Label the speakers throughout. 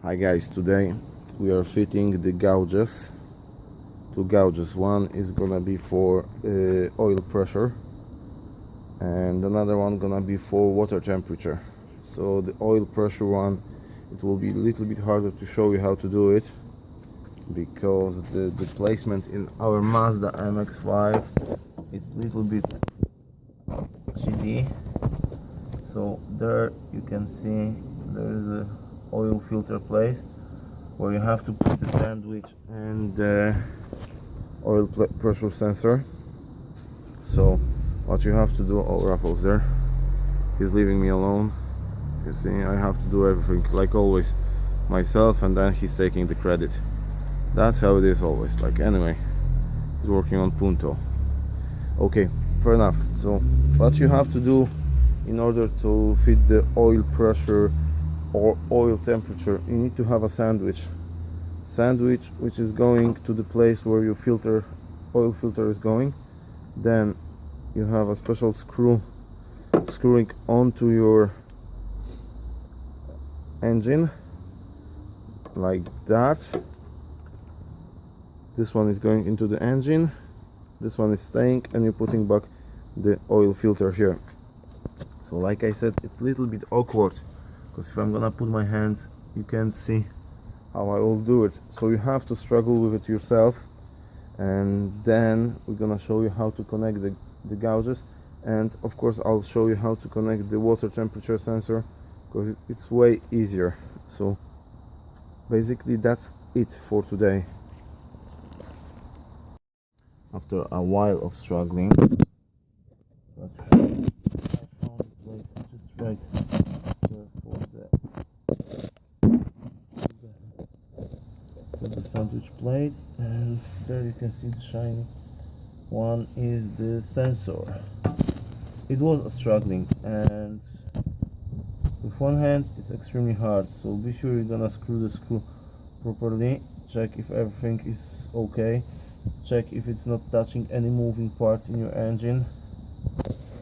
Speaker 1: Hi guys, today we are fitting the gauges, two gauges. One is gonna be for oil pressure and another one gonna be for water temperature. So the oil pressure one, it will be a little bit harder to show you how to do it because the placement in our Mazda MX5 is a little bit shitty. So there you can see there is a oil filter place where you have to put the sandwich and the oil pressure sensor. So what you have to do, oh, Raffles there, he's leaving me alone. You see, I have to do everything like always myself, and then he's taking the credit. That's how it is always. Like, anyway, he's working on Punto. Okay, fair enough. So what you have to do in order to fit the oil pressure or oil temperature, you need to have a sandwich which is going to the place where your oil filter is going. Then you have a special screwing onto your engine like that. This one is going into the engine, this one is staying, and you're putting back the oil filter here. So like I said, it's a little bit awkward because if I'm gonna put my hands, you can't see how I will do it. So you have to struggle with it yourself, and then we're gonna show you how to connect the gauges, and of course I'll show you how to connect the water temperature sensor because it's way easier. So basically that's it for today. After a while of struggling, I found a place just right there for the sandwich plate, and there you can see the shiny one is the sensor. It was struggling, and with one hand it's extremely hard, so be sure you're gonna screw the screw properly, check if everything is okay, check if it's not touching any moving parts in your engine,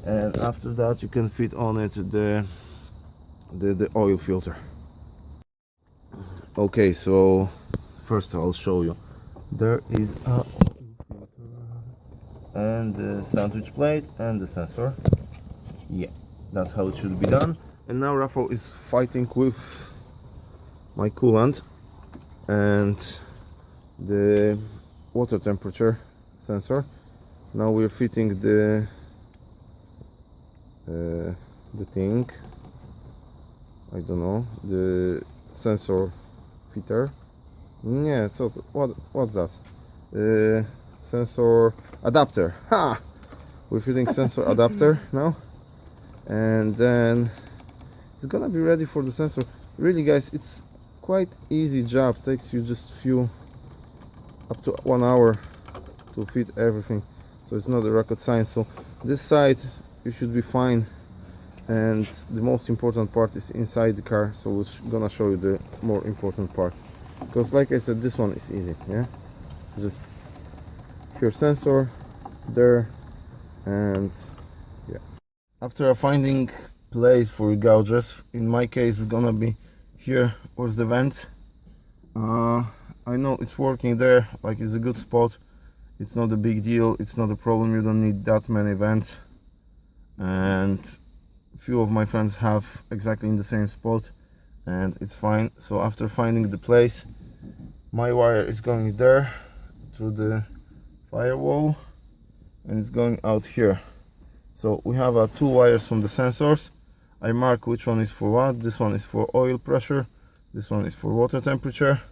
Speaker 1: and after that you can fit on it the oil filter. Okay, so first I'll show you. There is a oil filter and the sandwich plate and the sensor. Yeah, that's how it should be done. And now Rafa is fighting with my coolant and the water temperature sensor. Now we're fitting the thing, I don't know, the sensor fitter. Yeah, so what's that? Sensor adapter. Ha! We're fitting sensor adapter now, and then it's gonna be ready for the sensor. Really guys, it's quite easy job, takes you just up to 1 hour to fit everything, so it's not a rocket science. So this side you should be fine, and the most important part is inside the car, so we're gonna show you the more important part, because like I said, this one is easy. Yeah, just here sensor there, and yeah, after finding place for gauges, in my case it's gonna be here. Where's the vent? I know it's working there, like it's a good spot, it's not a big deal, it's not a problem, you don't need that many vents, and few of my friends have exactly in the same spot and it's fine. So after finding the place, my wire is going there through the firewall and it's going out here. So we have two wires from the sensors. I mark which one is for what. This one is for oil pressure, this one is for water temperature,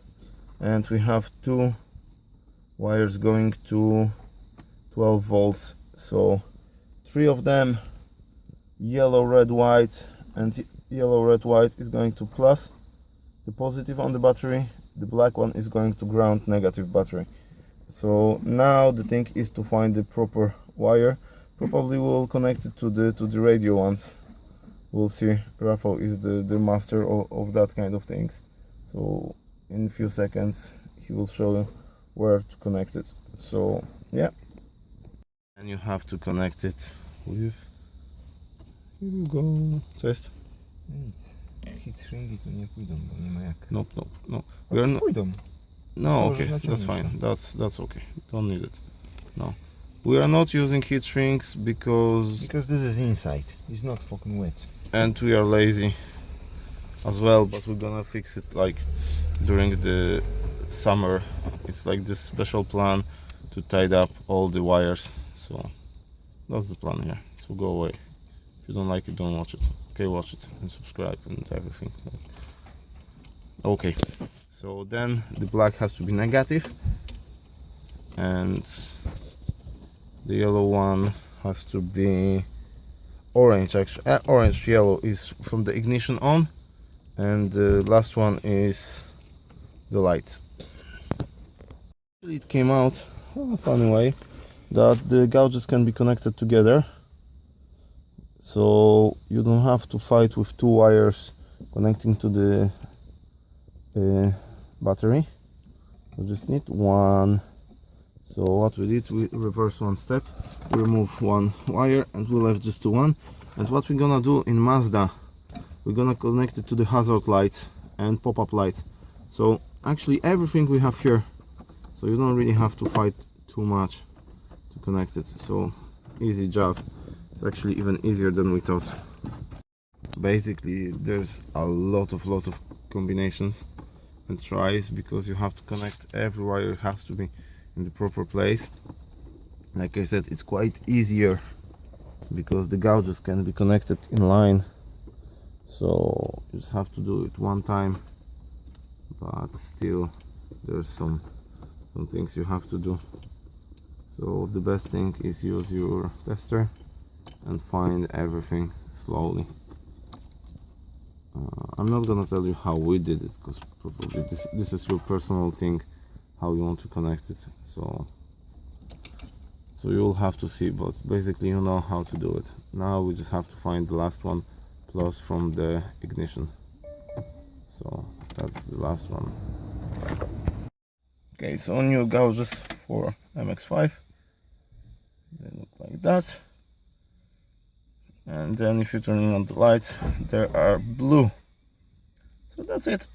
Speaker 1: and we have two wires going to 12 volts. So three of them, yellow, red, white, and yellow, red, white is going to plus, the positive on the battery, the black one is going to ground, negative battery. So now the thing is to find the proper wire. Probably we'll connect it to the radio ones. We'll see. Rafa is the master of that kind of things, so in a few seconds he will show you where to connect it. So yeah, and you have to connect it with, here you go, test.
Speaker 2: Hit shringi tu nie pójdą, bo nie ma jak.
Speaker 1: No. We are not.
Speaker 2: Pójdą.
Speaker 1: No,
Speaker 2: To
Speaker 1: okay,
Speaker 2: możesz
Speaker 1: that's
Speaker 2: naciągnąć
Speaker 1: fine. That's okay. Don't need it. No, we are not using heat shrinks because
Speaker 2: this is inside. It's not fucking wet.
Speaker 1: and we are lazy as well. But we're gonna fix it like during the summer. It's like this special plan to tie up all the wires. So that's the plan here. So go away. If you don't like it, don't watch it. Okay, watch it and subscribe and everything. Okay, so then the black has to be negative and the yellow one has to be orange. Actually, orange yellow is from the ignition on, and the last one is the lights. It came out a funny way that the gouges can be connected together, so you don't have to fight with two wires connecting to the battery. You just need one. So what we did, we reverse one step, we remove one wire and we left just the one. And what we're gonna do in Mazda, we're gonna connect it to the hazard lights and pop-up lights. So actually everything we have here, so you don't really have to fight too much to connect it. So easy job. It's actually even easier than we thought. Basically there's a lot of combinations and tries, because you have to connect every wire. It has to be in the proper place. Like I said, it's quite easier because the gouges can be connected in line, so you just have to do it one time, but still there's some things you have to do. So the best thing is use your tester and find everything slowly. I'm not gonna tell you how we did it, because probably this is your personal thing, how you want to connect it. So you'll have to see, but basically you know how to do it. Now we just have to find the last one plus from the ignition. So that's the last one. Okay, so new gouges for MX5, they look like that. And then if you turn on the lights, they are blue. So that's it.